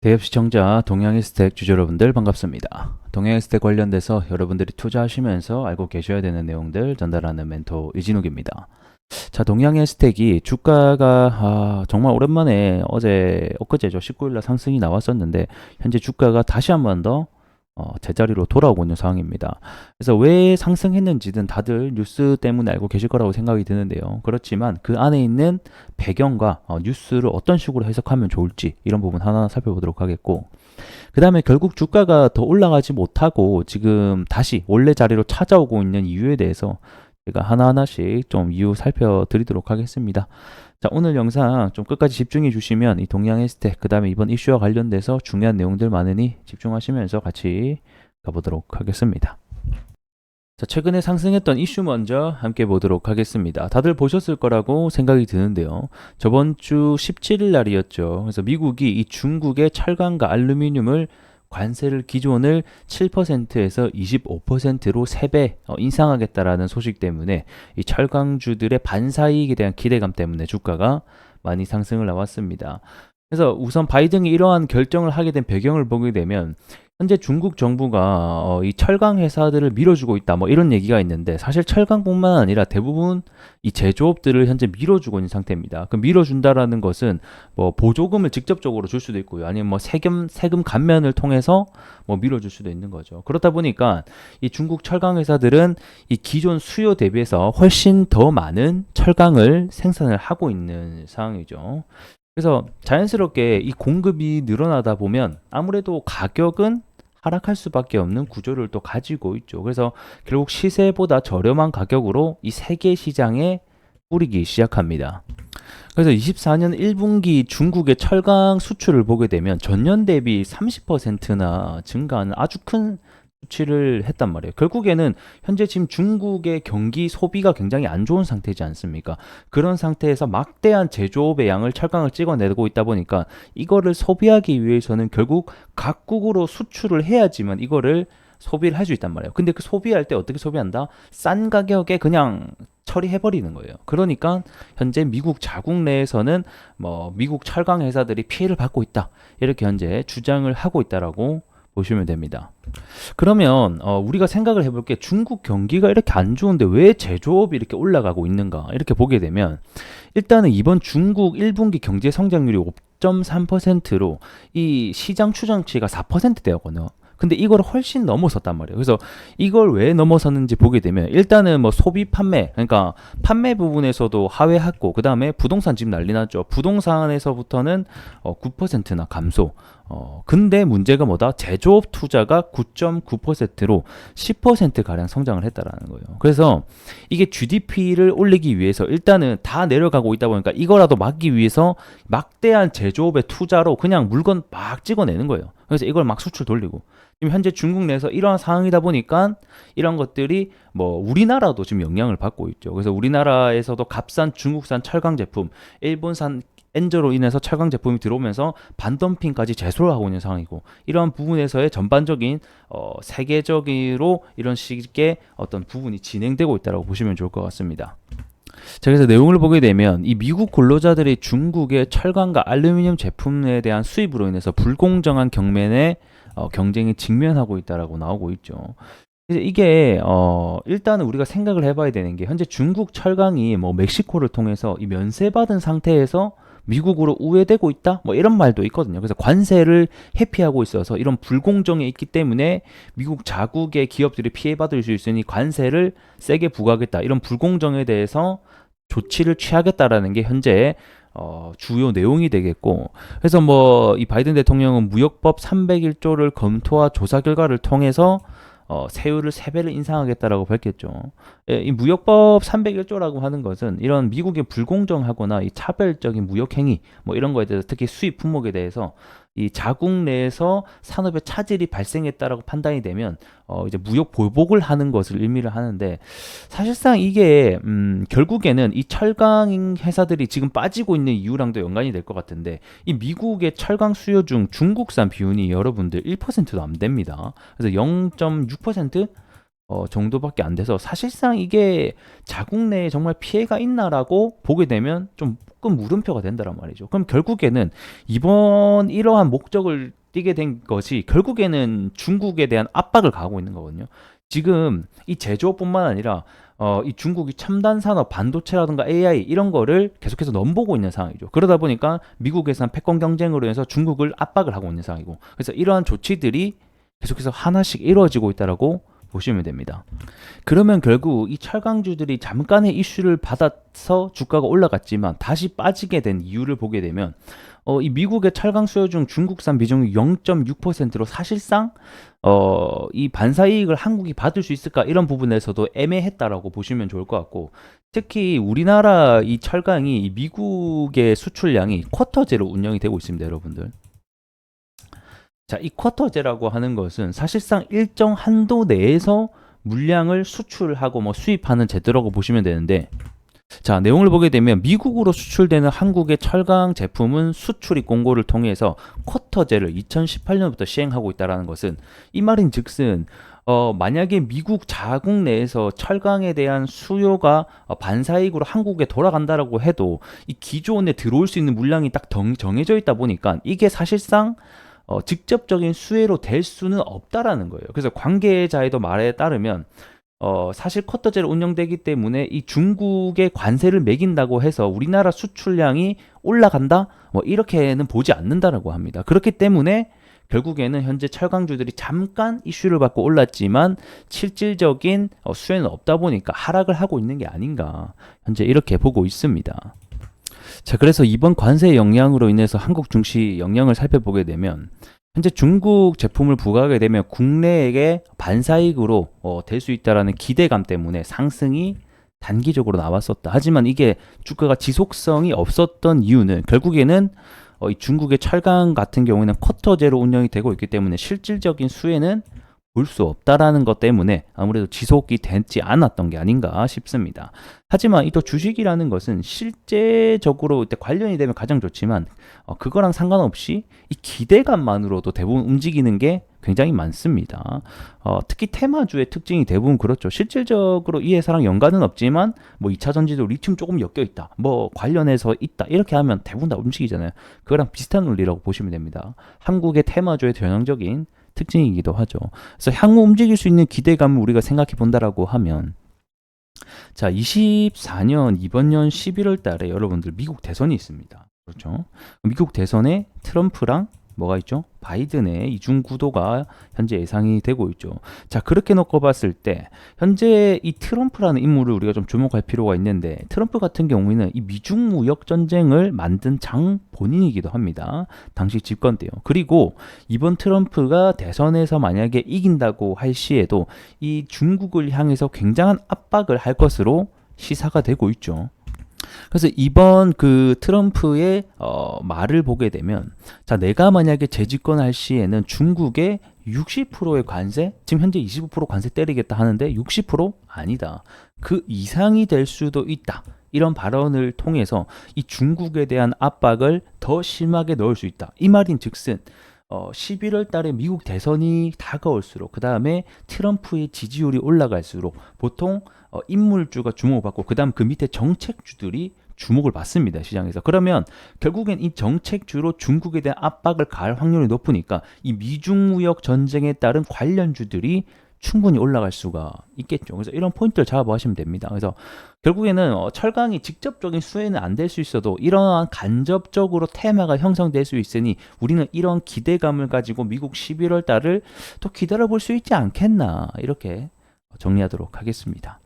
대협 시청자 동양의 스택 주주 여러분들 반갑습니다. 동양의 스택 관련돼서 여러분들이 투자하시면서 알고 계셔야 되는 내용들 전달하는 멘토 이진욱입니다. 자, 동양의 스택이 주가가 정말 오랜만에 엊그제죠. 19일날 상승이 나왔었는데 현재 주가가 다시 한 번 더 제자리로 돌아오고 있는 상황입니다. 그래서 왜 상승했는지는 다들 뉴스 때문에 알고 계실 거라고 생각이 드는데요. 그렇지만 그 안에 있는 배경과 뉴스를 어떤 식으로 해석하면 좋을지 이런 부분 하나하나 살펴보도록 하겠고, 그 다음에 결국 주가가 더 올라가지 못하고 지금 다시 원래 자리로 찾아오고 있는 이유에 대해서 제가 하나하나씩 좀 이유 살펴드리도록 하겠습니다. 자, 오늘 영상 좀 끝까지 집중해 주시면 이 동양의 스택, 그 다음에 이번 이슈와 관련돼서 중요한 내용들 많으니 집중하시면서 같이 가보도록 하겠습니다. 자, 최근에 상승했던 이슈 먼저 함께 보도록 하겠습니다. 다들 보셨을 거라고 생각이 드는데요. 저번 주 17일 날이었죠. 그래서 미국이 이 중국의 철강과 알루미늄을 관세를 기존을 7%에서 25%로 3배 인상하겠다라는 소식 때문에 이 철강주들의 반사이익에 대한 기대감 때문에 주가가 많이 상승을 나왔습니다. 그래서 우선 바이든이 이러한 결정을 하게 된 배경을 보게 되면 현재 중국 정부가 이 철강 회사들을 밀어주고 있다 뭐 이런 얘기가 있는데, 사실 철강뿐만 아니라 대부분 이 제조업들을 현재 밀어주고 있는 상태입니다. 그 밀어준다라는 것은 뭐 보조금을 직접적으로 줄 수도 있고요, 아니면 뭐 세금 감면을 통해서 뭐 밀어줄 수도 있는 거죠. 그렇다 보니까 이 중국 철강 회사들은 이 기존 수요 대비해서 훨씬 더 많은 철강을 생산을 하고 있는 상황이죠. 그래서 자연스럽게 이 공급이 늘어나다 보면 아무래도 가격은 하락할 수밖에 없는 구조를 또 가지고 있죠. 그래서 결국 시세보다 저렴한 가격으로 이 세계 시장에 뿌리기 시작합니다. 그래서 24년 1분기 중국의 철강 수출을 보게 되면 전년 대비 30%나 증가하는 아주 큰 수치를 했단 말이에요. 결국에는 현재 지금 중국의 경기 소비가 굉장히 안 좋은 상태지 않습니까? 그런 상태에서 막대한 제조업의 양을 철강을 찍어내고 있다 보니까 이거를 소비하기 위해서는 결국 각국으로 수출을 해야지만 이거를 소비를 할 수 있단 말이에요. 근데 그 소비할 때 어떻게 소비한다? 싼 가격에 그냥 처리해버리는 거예요. 그러니까 현재 미국 자국 내에서는 뭐 미국 철강 회사들이 피해를 받고 있다, 이렇게 현재 주장을 하고 있다라고 보시면 됩니다. 그러면 우리가 생각을 해볼 게, 중국 경기가 이렇게 안 좋은데 왜 제조업이 이렇게 올라가고 있는가, 이렇게 보게 되면 일단은 이번 중국 1분기 경제 성장률이 5.3%로 이 시장 추정치가 4%대였거든요. 근데 이걸 훨씬 넘어섰단 말이에요. 그래서 이걸 왜 넘어섰는지 보게 되면 일단은 뭐 소비 판매, 그러니까 판매 부분에서도 하회했고, 그 다음에 부동산 지금 난리 났죠. 부동산에서부터는 9%나 감소. 근데 문제가 뭐다? 제조업 투자가 9.9%로 10%가량 성장을 했다라는 거예요. 그래서 이게 GDP를 올리기 위해서 일단은 다 내려가고 있다 보니까 이거라도 막기 위해서 막대한 제조업의 투자로 그냥 물건 막 찍어내는 거예요. 그래서 이걸 막 수출 돌리고, 지금 현재 중국 내에서 이러한 상황이다 보니까 이런 것들이 뭐 우리나라도 지금 영향을 받고 있죠. 그래서 우리나라에서도 값싼 중국산 철강 제품, 일본산 엔저로 인해서 철강 제품이 들어오면서 반덤핑까지 제소를 하고 있는 상황이고, 이러한 부분에서의 전반적인 세계적으로 이런 식의 어떤 부분이 진행되고 있다고 보시면 좋을 것 같습니다. 자, 그래서 내용을 보게 되면 이 미국 근로자들이 중국의 철강과 알루미늄 제품에 대한 수입으로 인해서 불공정한 경매에 경쟁에 직면하고 있다라고 나오고 있죠. 그래서 이게 일단은 우리가 생각을 해봐야 되는 게, 현재 중국 철강이 뭐 멕시코를 통해서 이 면세받은 상태에서 미국으로 우회되고 있다, 뭐 이런 말도 있거든요. 그래서 관세를 회피하고 있어서 이런 불공정이 있기 때문에 미국 자국의 기업들이 피해받을 수 있으니 관세를 세게 부과하겠다, 이런 불공정에 대해서 조치를 취하겠다라는 게 현재 주요 내용이 되겠고, 그래서 뭐 이 바이든 대통령은 무역법 301조를 검토와 조사 결과를 통해서 세율을 3배를 인상하겠다라고 밝혔죠. 예, 이 무역법 301조라고 하는 것은 이런 미국의 불공정하거나 이 차별적인 무역 행위 뭐 이런 거에 대해서, 특히 수입 품목에 대해서 이 자국 내에서 산업의 차질이 발생했다라고 판단이 되면 이제 무역 보복을 하는 것을 의미를 하는데, 사실상 이게 결국에는 이 철강 회사들이 지금 빠지고 있는 이유랑도 연관이 될 것 같은데, 이 미국의 철강 수요 중 중국산 비율이 여러분들 1%도 안 됩니다. 그래서 0.6%? 정도밖에 안 돼서 사실상 이게 자국 내에 정말 피해가 있나라고 보게 되면 좀 물음표가 된다란 말이죠. 그럼 결국에는 이번 이러한 목적을 띠게 된 것이 결국에는 중국에 대한 압박을 가하고 있는 거거든요. 지금 이 제조업뿐만 아니라 이 중국이 첨단 산업, 반도체라든가 AI 이런 거를 계속해서 넘보고 있는 상황이죠. 그러다 보니까 미국에서는 패권 경쟁으로 해서 중국을 압박을 하고 있는 상황이고, 그래서 이러한 조치들이 계속해서 하나씩 이루어지고 있다라고 보시면 됩니다. 그러면 결국 이 철강주들이 잠깐의 이슈를 받아서 주가가 올라갔지만 다시 빠지게 된 이유를 보게 되면 이 미국의 철강 수요 중 중국산 비중이 0.6%로 사실상 이 반사 이익을 한국이 받을 수 있을까 이런 부분에서도 애매했다라고 보시면 좋을 것 같고, 특히 우리나라 이 철강이 이 미국의 수출량이 쿼터제로 운영이 되고 있습니다, 여러분들. 자, 이 쿼터제라고 하는 것은 사실상 일정 한도 내에서 물량을 수출하고 뭐 수입하는 제도라고 보시면 되는데, 자, 내용을 보게 되면 미국으로 수출되는 한국의 철강 제품은 수출입 공고를 통해서 쿼터제를 2018년부터 시행하고 있다는 것은, 이 말인 즉슨 만약에 미국 자국 내에서 철강에 대한 수요가 반사이익으로 한국에 돌아간다라고 해도 이 기존에 들어올 수 있는 물량이 딱 정해져 있다 보니까 이게 사실상 직접적인 수혜로 될 수는 없다라는 거예요. 그래서 관계자의 말에 따르면 사실 쿼터제로 운영되기 때문에 이 중국의 관세를 매긴다고 해서 우리나라 수출량이 올라간다? 뭐 이렇게는 보지 않는다라고 합니다. 그렇기 때문에 결국에는 현재 철강주들이 잠깐 이슈를 받고 올랐지만 실질적인 수혜는 없다 보니까 하락을 하고 있는 게 아닌가, 현재 이렇게 보고 있습니다. 자, 그래서 이번 관세 영향으로 인해서 한국 증시 영향을 살펴보게 되면 현재 중국 제품을 부과하게 되면 국내에게 반사이익으로 될 수 있다라는 기대감 때문에 상승이 단기적으로 나왔었다. 하지만 이게 주가가 지속성이 없었던 이유는 결국에는 이 중국의 철강 같은 경우에는 쿼터제로 운영이 되고 있기 때문에 실질적인 수혜는 볼 수 없다라는 것 때문에 아무래도 지속이 되지 않았던 게 아닌가 싶습니다. 하지만 이 또 주식이라는 것은 실제적으로 관련이 되면 가장 좋지만 그거랑 상관없이 이 기대감만으로도 대부분 움직이는 게 굉장히 많습니다. 특히 테마주의 특징이 대부분 그렇죠. 실질적으로 이 회사랑 연관은 없지만 뭐 2차 전지도 리튬 조금 엮여 있다, 뭐 관련해서 있다, 이렇게 하면 대부분 다 움직이잖아요. 그거랑 비슷한 논리라고 보시면 됩니다. 한국의 테마주의 전형적인 특징이기도 하죠. 그래서 향후 움직일 수 있는 기대감을 우리가 생각해 본다라고 하면, 자, 24년 이번 년 11월 달에 여러분들 미국 대선이 있습니다. 그렇죠? 미국 대선에 트럼프랑 뭐가 있죠? 바이든의 이중 구도가 현재 예상이 되고 있죠. 자, 그렇게 놓고 봤을 때 현재 이 트럼프라는 인물을 우리가 좀 주목할 필요가 있는데, 트럼프 같은 경우에는 이 미중 무역 전쟁을 만든 장 본인이기도 합니다. 당시 집권 때요. 그리고 이번 트럼프가 대선에서 만약에 이긴다고 할 시에도 이 중국을 향해서 굉장한 압박을 할 것으로 시사가 되고 있죠. 그래서 이번 그 트럼프의 말을 보게 되면, 자, 내가 만약에 재집권할 시에는 중국에 60%의 관세, 지금 현재 25% 관세 때리겠다 하는데 60% 아니다, 그 이상이 될 수도 있다, 이런 발언을 통해서 이 중국에 대한 압박을 더 심하게 넣을 수 있다, 이 말인 즉슨 11월 달에 미국 대선이 다가올수록, 그 다음에 트럼프의 지지율이 올라갈수록 보통 인물주가 주목을 받고 그 다음 그 밑에 정책주들이 주목을 받습니다, 시장에서. 그러면 결국엔 이 정책주로 중국에 대한 압박을 가할 확률이 높으니까 이 미중 무역 전쟁에 따른 관련주들이 충분히 올라갈 수가 있겠죠. 그래서 이런 포인트를 잡아보시면 됩니다. 그래서 결국에는 철강이 직접적인 수혜는 안 될 수 있어도 이러한 간접적으로 테마가 형성될 수 있으니 우리는 이런 기대감을 가지고 미국 11월 달을 또 기다려볼 수 있지 않겠나, 이렇게 정리하도록 하겠습니다.